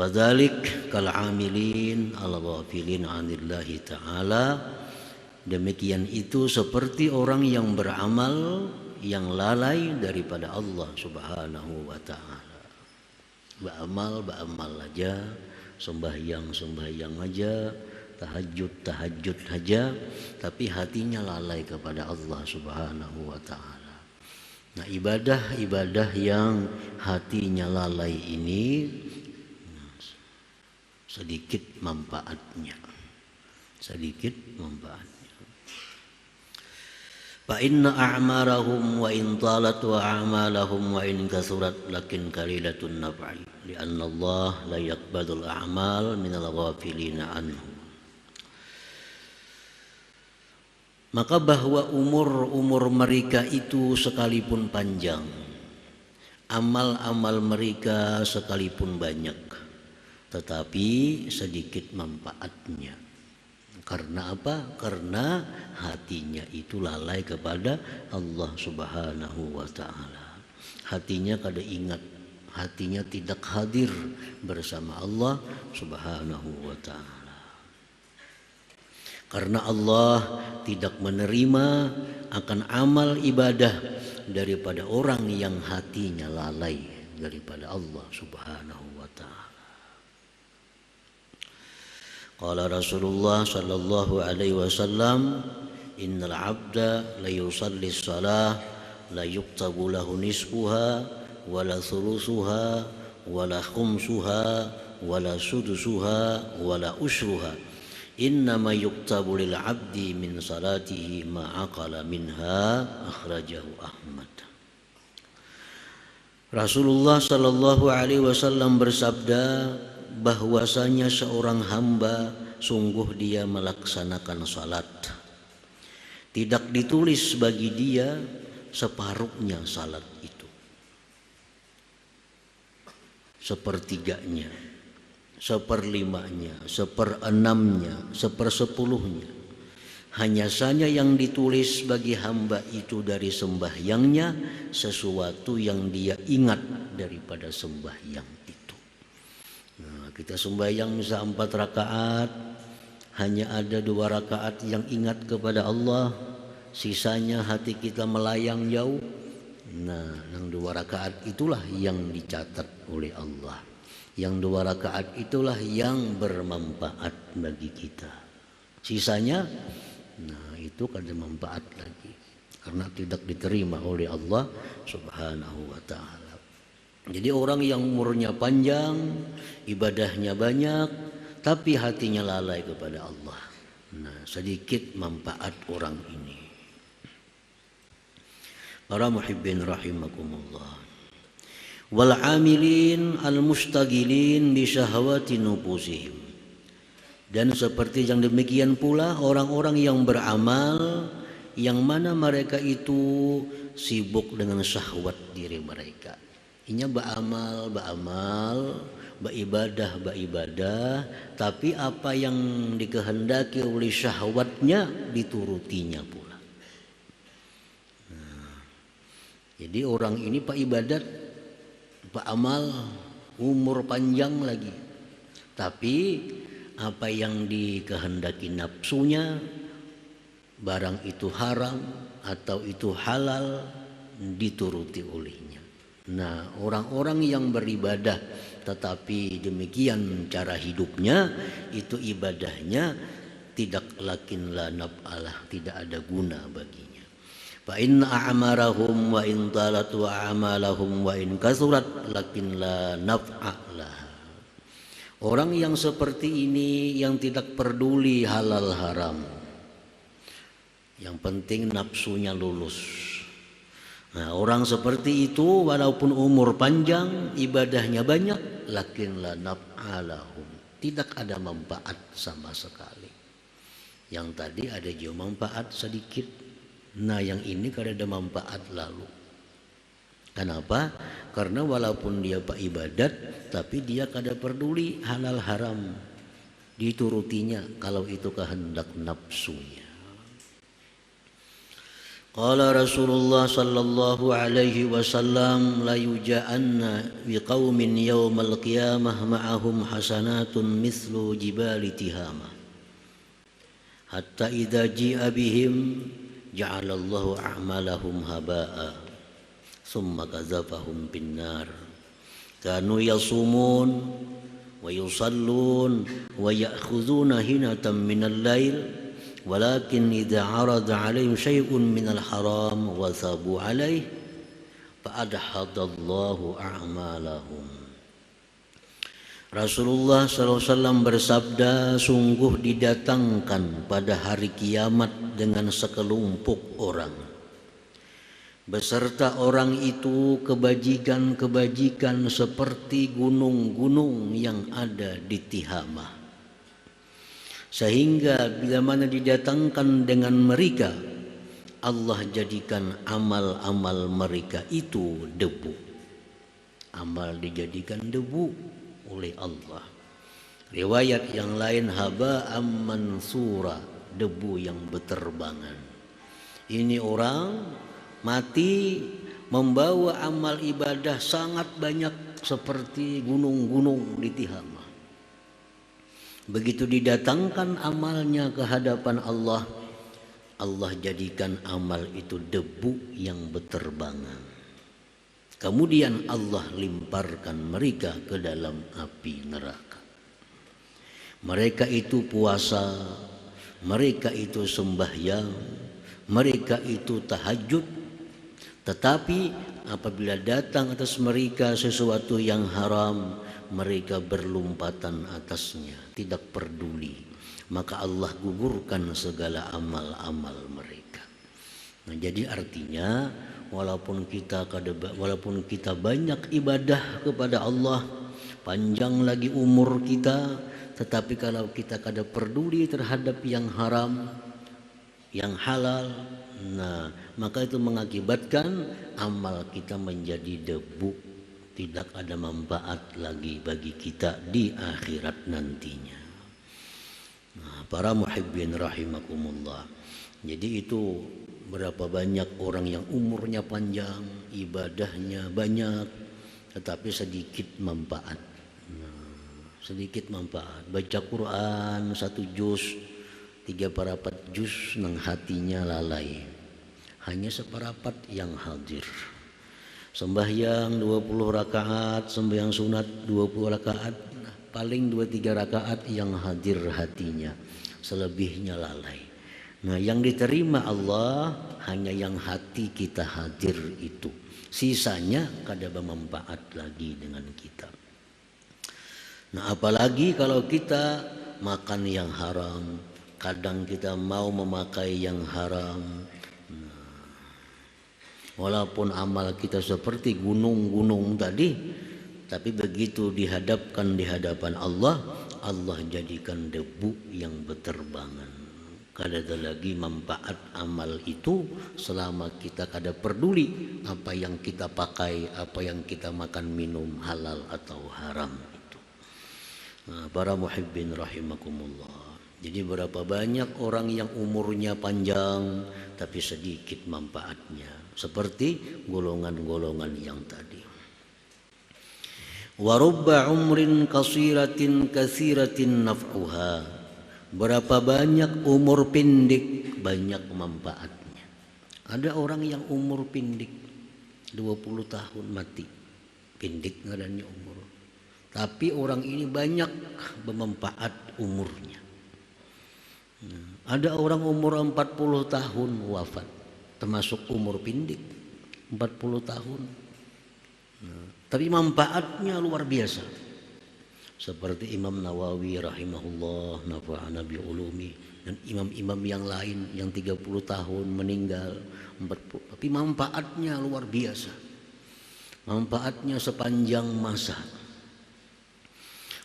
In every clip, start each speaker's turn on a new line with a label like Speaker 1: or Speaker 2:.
Speaker 1: Fadzalik kal amilin al-ghafilin 'anillahi ta'ala. Demikian itu seperti orang yang beramal yang lalai daripada Allah Subhanahu wa ta'ala. Beramal aja, sembahyang aja, tahajud aja, tapi hatinya lalai kepada Allah Subhanahu wa ta'ala. Nah, ibadah yang hatinya lalai ini sedikit manfaatnya. Fa inna a'marahum wa in talat wa a'malahum wa in kasurat lakin qalilatun naf'i li'anna Allah la yaqbadul a'mal minal ghafilina anhu. Maka bahwa umur mereka itu sekalipun panjang, amal-amal mereka sekalipun banyak, tetapi sedikit manfaatnya. Karena apa? Karena hatinya itu lalai kepada Allah Subhanahu wa ta'ala. Hatinya kada ingat, hatinya tidak hadir bersama Allah Subhanahu wa ta'ala. Karena Allah tidak menerima akan amal ibadah daripada orang yang hatinya lalai daripada Allah Subhanahu wa ta'ala. Qala Rasulullah sallallahu alaihi wasallam, innal 'abda la yusalli shalah la yuktabu lahu nisfuha wala thuluthuha wala khumsuha wala sudusuha wala ushruha. Innama yuktabu lil 'abdi min salatihi ma aqala minha, akhrajahu Ahmad. Rasulullah sallallahu alaihi wasallam bersabda bahwasanya seorang hamba sungguh dia melaksanakan salat, tidak ditulis bagi dia separuhnya salat itu, sepertiganya, seperlimanya, seperenamnya, sepersepuluhnya. Hanya saja yang ditulis bagi hamba itu dari sembahyangnya sesuatu yang dia ingat daripada sembahyang itu. Nah, kita sembahyang misal 4 rakaat, hanya ada 2 rakaat yang ingat kepada Allah, sisanya hati kita melayang jauh. Nah, yang 2 rakaat itulah yang dicatat oleh Allah. Yang 2 rakaat itulah yang bermanfaat bagi kita. Sisanya, nah itu kada manfaat lagi, karena tidak diterima oleh Allah Subhanahu wa ta'ala. Jadi orang yang umurnya panjang, ibadahnya banyak, tapi hatinya lalai kepada Allah. Nah, sedikit manfaat orang ini. Para muhibbin rahimakumullah. Wal amilin al mustagilin bi syahawati nufusihim. Dan seperti yang demikian pula orang-orang yang beramal, yang mana mereka itu sibuk dengan syahwat diri mereka. Inya beramal, beribadah, tapi apa yang dikehendaki oleh syahwatnya diturutinya pula. Nah, jadi orang ini pak ibadat, pak amal, umur panjang lagi, tapi apa yang dikehendaki nafsunya, barang itu haram atau itu halal, dituruti olehnya. Nah, orang-orang yang beribadah tetapi demikian cara hidupnya, itu ibadahnya tidak lakin la naf'alah, tidak ada guna baginya. Fa inna a'marahum wa in talat wa a'malahum wa in kasurat lakin la naf'alah. Orang yang seperti ini yang tidak peduli halal haram, yang penting nafsunya lulus. Nah, orang seperti itu walaupun umur panjang, ibadahnya banyak, lakin la naf'alahum, tidak ada manfaat sama sekali. Yang tadi ada juga manfaat sedikit. Nah, yang ini kada ada manfaat lalu. Kenapa? Karena walaupun dia pak ibadat, tapi dia kada peduli halal haram, diturutinya kalau itu kehendak nafsunya. Qala Rasulullah sallallahu alaihi wasallam la yuja'anna biqaumin yaumal qiyamah ma'ahum hasanatun mithlu jibali tihama hatta idza ji'a bihim ja'alallahu a'malahum haba'a thumma kadzafahum binnar kanu yasumun wa yusallun wa ya'khudhuna hinatan minal lail walakin idza 'arada 'alaihim syai'un minal haram wa sabu 'alaihi fa adhadallahu a'malahum. Rasulullah SAW bersabda, sungguh didatangkan pada hari kiamat dengan sekelompok orang beserta orang itu kebajikan-kebajikan seperti gunung-gunung yang ada di Tihamah. Sehingga bila mana didatangkan dengan mereka, Allah jadikan amal-amal mereka itu debu. Amal dijadikan debu oleh Allah. Riwayat yang lain haba'am mansura, debu yang berterbangan. Ini orang mati membawa amal ibadah sangat banyak seperti gunung-gunung di Tihamah. Begitu didatangkan amalnya ke hadapan Allah, Allah jadikan amal itu debu yang berterbangan. Kemudian Allah limparkan mereka ke dalam api neraka. Mereka itu puasa, mereka itu sembahyang, mereka itu tahajud. Tetapi apabila datang atas mereka sesuatu yang haram, mereka berlompatan atasnya, tidak peduli. Maka Allah gugurkan segala amal-amal mereka. Nah, jadi artinya walaupun kita banyak ibadah kepada Allah, panjang lagi umur kita, tetapi kalau kita kada peduli terhadap yang haram, yang halal, nah maka itu mengakibatkan amal kita menjadi debu. Tidak ada manfaat lagi bagi kita di akhirat nantinya. Nah, para muhibbin rahimakumullah. Jadi itu berapa banyak orang yang umurnya panjang, ibadahnya banyak, tetapi sedikit manfaat. Nah, sedikit manfaat. Baca Quran 1 juz, 3/4 juz nang hatinya lalai. Hanya seperapat yang hadir. Sembahyang 20 rakaat, sembahyang sunat 20 rakaat, paling 2-3 rakaat yang hadir hatinya, selebihnya lalai. Nah, yang diterima Allah hanya yang hati kita hadir itu. Sisanya kada bermanfaat lagi dengan kita. Nah, apalagi kalau kita makan yang haram, kadang kita mau memakai yang haram. Walaupun amal kita seperti gunung-gunung tadi, tapi begitu dihadapkan di hadapan Allah, Allah jadikan debu yang berterbangan. Kada ada lagi manfaat amal itu selama kita kada peduli apa yang kita pakai, apa yang kita makan minum, halal atau haram itu. Nah, para muhibbin rahimakumullah. Jadi berapa banyak orang yang umurnya panjang tapi sedikit manfaatnya, seperti golongan-golongan yang tadi. Wa rubba umrin qasiratin katsiratin naf'uha. Berapa banyak umur pendek banyak manfaatnya. Ada orang yang umur pendek 20 tahun mati. Pendek ngadanya umur. Tapi orang ini banyak bermanfaat umurnya. Ada orang umur 40 tahun wafat, termasuk umur pendek 40 tahun. Tapi manfaatnya luar biasa. Seperti Imam Nawawi rahimahullah, nafa'ana bi ulumi, dan imam-imam yang lain yang 30 tahun meninggal, 40, tapi manfaatnya luar biasa. Manfaatnya sepanjang masa.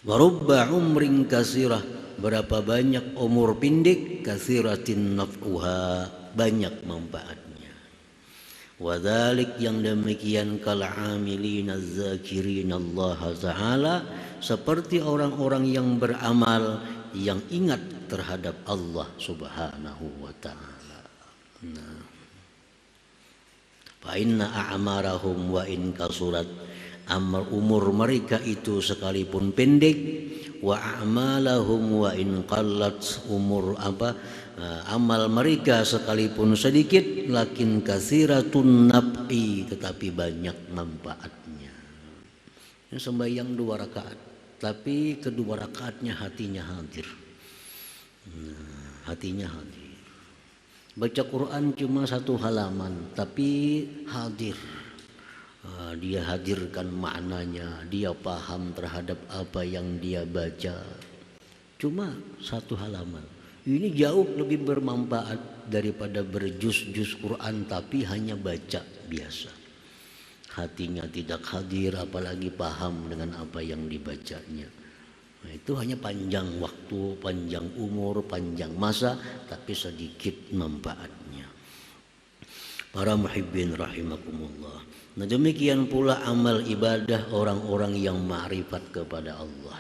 Speaker 1: Wa rubba umrin kasirah, berapa banyak umur pendek, katsiratin naf'uha, banyak manfaatnya. Wa dzalik, yang demikian, kal amilin az-zakirin Allah Ta'ala, seperti orang-orang yang beramal yang ingat terhadap Allah Subhanahu wa taala. Nah, Fa inna a'marahum wa in kasurat, amal umur mereka itu sekalipun pendek, wa a'malahum wa in qallat, umur amal mereka sekalipun sedikit, lakin katsiratun naf'i, tetapi banyak manfaatnya. Ini sembahyang 2 rakaat, tapi kedua rakaatnya hatinya hadir. Hatinya hadir. Baca Quran cuma 1 halaman, tapi hadir. Dia hadirkan maknanya, dia paham terhadap apa yang dia baca. Cuma 1 halaman. Ini jauh lebih bermanfaat daripada berjuz-juz Quran tapi hanya baca biasa. Hatinya tidak hadir, apalagi paham dengan apa yang dibacanya. Nah, itu hanya panjang waktu, panjang umur, panjang masa, tapi sedikit manfaatnya. Para muhibbin rahimakumullah. Nah, demikian pula amal ibadah orang-orang yang ma'rifat kepada Allah.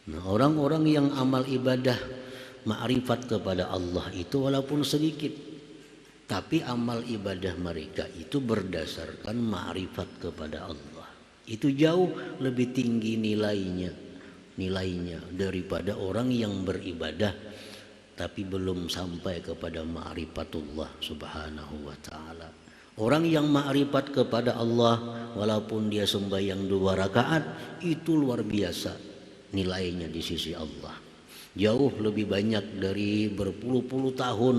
Speaker 1: Nah, orang-orang yang amal ibadah ma'rifat kepada Allah itu walaupun sedikit, tapi amal ibadah mereka itu berdasarkan ma'rifat kepada Allah. Itu jauh lebih tinggi nilainya daripada orang yang beribadah tapi belum sampai kepada ma'rifatullah subhanahu wa ta'ala. Orang yang ma'rifat kepada Allah walaupun dia sembahyang 2 rakaat itu luar biasa nilainya di sisi Allah. Jauh lebih banyak dari berpuluh-puluh tahun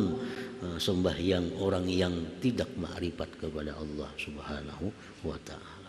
Speaker 1: sembahyang orang yang tidak ma'rifat kepada Allah subhanahu wa ta'ala.